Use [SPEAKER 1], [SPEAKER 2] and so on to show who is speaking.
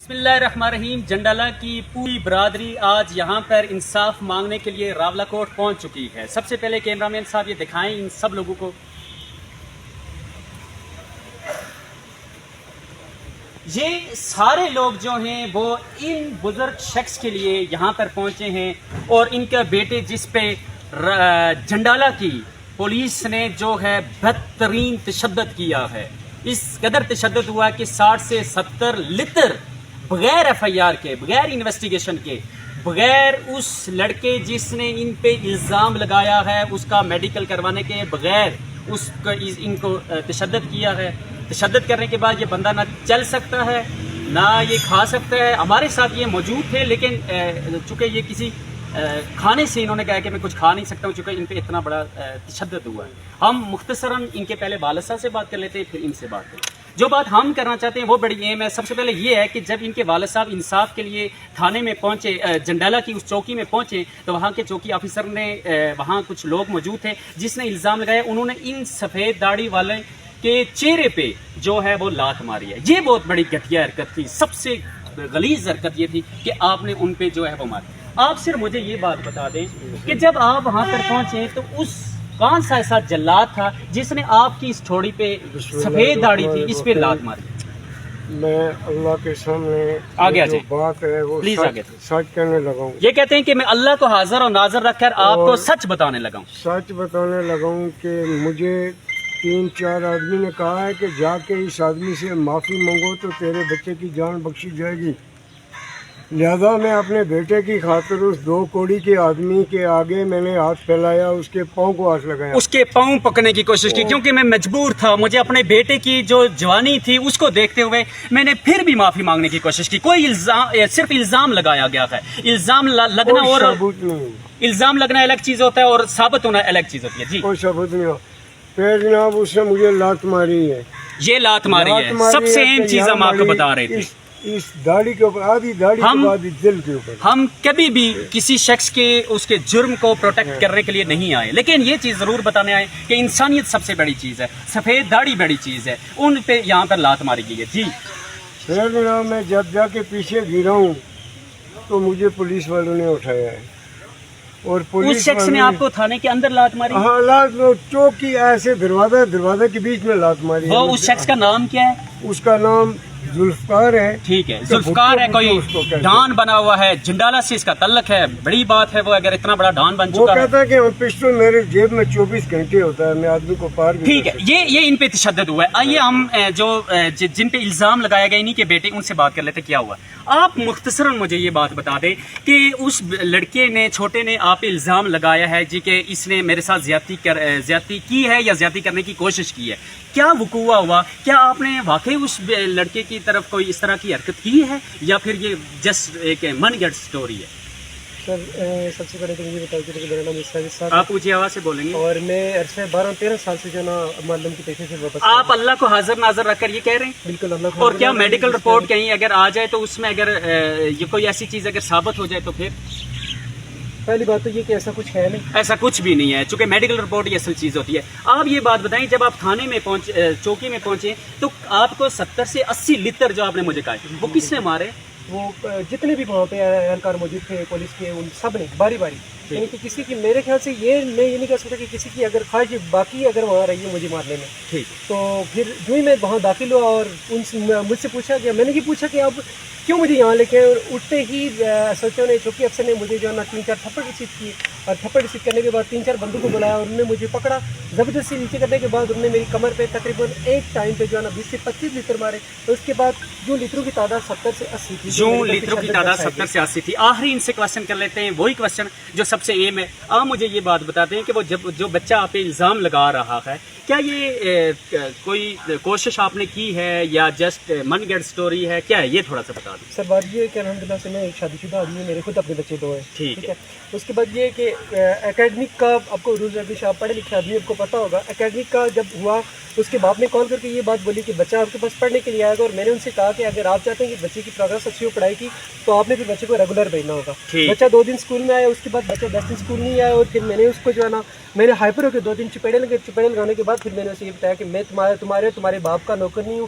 [SPEAKER 1] بسم اللہ الرحمن الرحیم۔ جنڈالہ کی پوری برادری آج یہاں پر انصاف مانگنے کے لیے راولہ کوٹ پہنچ چکی ہے۔ سب سے پہلے کیمرہ مین صاحب یہ دکھائیں ان سب لوگوں کو۔ یہ سارے لوگ جو ہیں وہ ان بزرگ شخص کے لیے یہاں پر پہنچے ہیں، اور ان کے بیٹے جس پہ جنڈالہ کی پولیس نے جو ہے بدترین تشدد کیا ہے، اس قدر تشدد ہوا کہ 60 سے 70 لیٹر بغیر ایف آئی آر کے، بغیر انویسٹیگیشن کے، بغیر اس لڑکے جس نے ان پہ الزام لگایا ہے اس کا میڈیکل کروانے کے بغیر ان کو تشدد کیا ہے۔ تشدد کرنے کے بعد یہ بندہ نہ چل سکتا ہے نہ یہ کھا سکتا ہے۔ ہمارے ساتھ یہ موجود تھے، لیکن چونکہ یہ کسی کھانے سے انہوں نے کہا کہ میں کچھ کھا نہیں سکتا ہوں، چونکہ ان پہ اتنا بڑا تشدد ہوا ہے۔ ہم مختصراً ان کے پہلے والد صاحب سے بات کر لیتے ہیں، پھر ان سے بات کریں۔ جو بات ہم کرنا چاہتے ہیں وہ بڑی اہم ہے۔ سب سے پہلے یہ ہے کہ جب ان کے والد صاحب انصاف کے لیے تھانے میں پہنچے، جنڈالہ کی اس چوکی میں پہنچے، تو وہاں کے چوکی آفیسر نے وہاں کچھ لوگ موجود تھے جس نے الزام لگایا، انہوں نے ان سفید داڑھی والے کے چہرے پہ جو ہے وہ لات ماری ہے۔ یہ بہت بڑی گھٹیا حرکت تھی، سب سے غلیظ حرکت یہ تھی کہ آپ نے ان پہ جو ہے وہ ماری۔ آپ صرف مجھے یہ بات بتا دیں کہ جب آپ وہاں پر پہنچے تو اس کون سا ایسا جلاد تھا جس نے آپ کی اس ٹھوڑی پہ سفید داڑھی تھی اس پہ لات ماری؟
[SPEAKER 2] میں اللہ کے سامنے
[SPEAKER 1] آگے
[SPEAKER 2] جو بات ہے وہ سچ کہنے لگا ہوں۔
[SPEAKER 1] یہ کہتے ہیں کہ میں اللہ کو حاضر اور ناظر رکھ کر آپ کو سچ بتانے لگا ہوں۔
[SPEAKER 2] سچ بتانے لگا ہوں کہ مجھے 3-4 آدمی نے کہا ہے کہ جا کے اس آدمی سے معافی مانگو تو تیرے بچے کی جان بخشی جائے گی، لہذا میں اپنے بیٹے کی خاطر اس 2 کوڑی کے آدمی کے آگے میں نے ہاتھ پھیلایا، اس کے پاؤں کو ہاتھ لگایا،
[SPEAKER 1] اس کے پاؤں پکڑنے کی کوشش کی، کیونکہ میں مجبور تھا، مجھے اپنے بیٹے کی جو جوانی تھی اس کو دیکھتے ہوئے میں نے پھر بھی معافی مانگنے کی کوشش کی۔ کوئی صرف الزام لگایا گیا ہے، الزام لگنا اور
[SPEAKER 2] ثبوت نہیں،
[SPEAKER 1] الزام لگنا الگ چیز ہوتا ہے اور ثابت ہونا الگ چیز ہوتی ہے۔ جی
[SPEAKER 2] کوئی ثبوت نہیں ہو۔ پھر جناب اس نے مجھے لات ماری ہے،
[SPEAKER 1] یہ لات ماری ہے۔ سب سے اہم چیز ہم آپ کو بتا رہے تھے،
[SPEAKER 2] اس داڑھی کے اوپر، آدھی داڑھی کے بعد دل کے اوپر۔
[SPEAKER 1] ہم کبھی بھی کسی شخص کے اس کے جرم کو پروٹیکٹ کرنے کے لیے نہیں آئے، لیکن یہ چیز ضرور بتانے آئے کہ انسانیت سب سے بڑی چیز ہے، سفید داڑھی بڑی چیز ہے، ان پہ یہاں پر لات ماری گئی ہے۔ جی
[SPEAKER 2] پھر جناب میں جب جا کے پیچھے گرا ہوں تو مجھے پولیس والوں نے اٹھایا ہے، اور
[SPEAKER 1] اس
[SPEAKER 2] پولیس
[SPEAKER 1] شخص نے آپ کو تھانے کے اندر لات ماری؟
[SPEAKER 2] ہاں، لات چوک کی ایسے دروازے کے بیچ میں لات ماری۔
[SPEAKER 1] وہ اس شخص کا نام کیا ہے؟
[SPEAKER 2] اس کا نام ذوالفقار ہے۔
[SPEAKER 1] ٹھیک ہے، ذوالفقار ہے، کوئی ڈان بنا ہوا ہے، جنڈالہ سے اس کا تعلق ہے، بڑی بات ہے وہ اگر اتنا بڑا ڈان بن
[SPEAKER 2] وہ
[SPEAKER 1] چکا ہے۔
[SPEAKER 2] کہتا ہے کہ پسٹل میرے جیب میں 24 گھنٹے ہوتا ہے، میں آدمی کو پار بھی
[SPEAKER 1] ٹھیک ہے، یہ ان پہ تشدد ہوا ہے۔ آئیے ہم جو جن پہ الزام لگایا گیا انہی کے بیٹے، ان سے بات کر لیتے کیا ہوا۔ آپ مختصراً مجھے یہ بات بتا دیں کہ اس لڑکے نے، چھوٹے نے آپ پہ الزام لگایا ہے جی کہ اس نے میرے ساتھ زیادتی کی ہے یا زیادتی کرنے کی کوشش کی ہے، کیا وقوع ہوا؟ کیا آپ نے واقعی اس لڑکے کی طرف کوئی اس طرح کی حرکت کی ہے یا پھر یہ جسٹ ایک من گٹ سٹوری ہے؟
[SPEAKER 3] سر سب سے پہلے تو مجھے بتائیے کہ میرا نام اسرائیل صاحب،
[SPEAKER 1] آپ اونچی آواز سے بولیں گے،
[SPEAKER 3] اور میں عرصے 12-13 سال سے جو ہے نا معلم کی پیشے سے واپس۔
[SPEAKER 1] آپ اللہ کو حاضر ناظر رکھ کر یہ کہہ رہے ہیں؟
[SPEAKER 3] بالکل اللہ کو۔
[SPEAKER 1] اور کیا میڈیکل رپورٹ کہیں اگر آ جائے تو اس میں اگر یہ کوئی ایسی چیز اگر ثابت ہو جائے تو پھر؟
[SPEAKER 3] پہلی بات تو یہ کہ ایسا کچھ ہے نہیں،
[SPEAKER 1] ایسا کچھ بھی نہیں ہے، چونکہ میڈیکل رپورٹ یہ اصل چیز ہوتی ہے۔ آپ یہ بات بتائیں، جب آپ تھانے میں چوکی میں پہنچے تو آپ کو 70 سے 80 لیٹر جو آپ نے مجھے کہا وہ کس نے مارے؟
[SPEAKER 3] وہ جتنے بھی وہاں پہ اہلکار موجود تھے پولیس کے، ان سب نے باری باری، یعنی کہ کسی کی، میرے خیال سے میں یہ نہیں کہہ سکتا کہ کسی کی اگر خواہش باقی اگر وہاں رہی ہے مجھے مارنے میں۔
[SPEAKER 1] ٹھیک،
[SPEAKER 3] تو پھر جو ہی میں وہاں داخل ہوا اور ان سے مجھ سے پوچھا گیا، میں نے یہ پوچھا کہ آپ کیوں مجھے یہاں لے کے آئے، اور اٹھتے ہی سوچوں نے، چوکی افسر نے مجھے جو ہے نا 3-4 تھپڑ ریسیو کیے، اور تھپڑ ریسیو کرنے کے بعد 3-4 بندوں کو بلایا اور انہوں نے مجھے پکڑا، زبردستی نیچے کرنے کے بعد انہوں نے میری کمر پہ تقریباً ایک ٹائم پہ جو ہے نا 20 سے 25 لیٹر مارے، اور اس کے بعد جو لیٹروں کی تعداد 70 سے 80 تھی،
[SPEAKER 1] جو لیٹروں کی تعداد 70 سے 80 تھی۔ آخری ان سے کوشچن کر لیتے ہیں، وہی کوشچن جو سب سے اہم ہے۔ آپ مجھے یہ بات بتاتے ہیں کہ وہ جو بچہ آپ پہ الزام لگا رہا ہے، کیا یہ کوئی کوشش آپ نے کی ہے یا جسٹ من گٹ سٹوری ہے، کیا ہے یہ تھوڑا سا بتا دیں۔
[SPEAKER 3] سر بات یہ ہے کہ الحمدللہ سے میں ایک شادی شدہ آدمی ہوں، میرے خود اپنے بچے 2 ہیں،
[SPEAKER 1] ٹھیک ہے۔
[SPEAKER 3] اس کے بعد یہ ہے کہ اکیڈمک کا آپ کو رولز ریگولیشن، آپ پڑھے لکھے آدمی آپ کو پتہ ہوگا، اکیڈمک کا جب ہوا اس کے باپ نے کال کر کے یہ بات بولی کہ بچہ آپ کے پاس پڑھنے کے لیے آئے گا، اور میں نے ان سے کہا کہ اگر آپ چاہتے ہیں کہ بچے کی پروگرس اچھی ہو پڑھائی کی تو آپ نے پھر بچے کو ریگولر بھیجنا ہوگا۔ بچہ 2 دن اسکول میں آیا، اس کے بعد بچہ 10 دن اسکول نہیں آیا، اور پھر میں نے اس کو جو ہے نا، میں نے ہائپر ہو کے 2 دن چپیڑے لگانے کے بعد پھر میں نے اسے یہ بتایا کہ میں تمہارے باپ کا نوکر نہیں ہوں،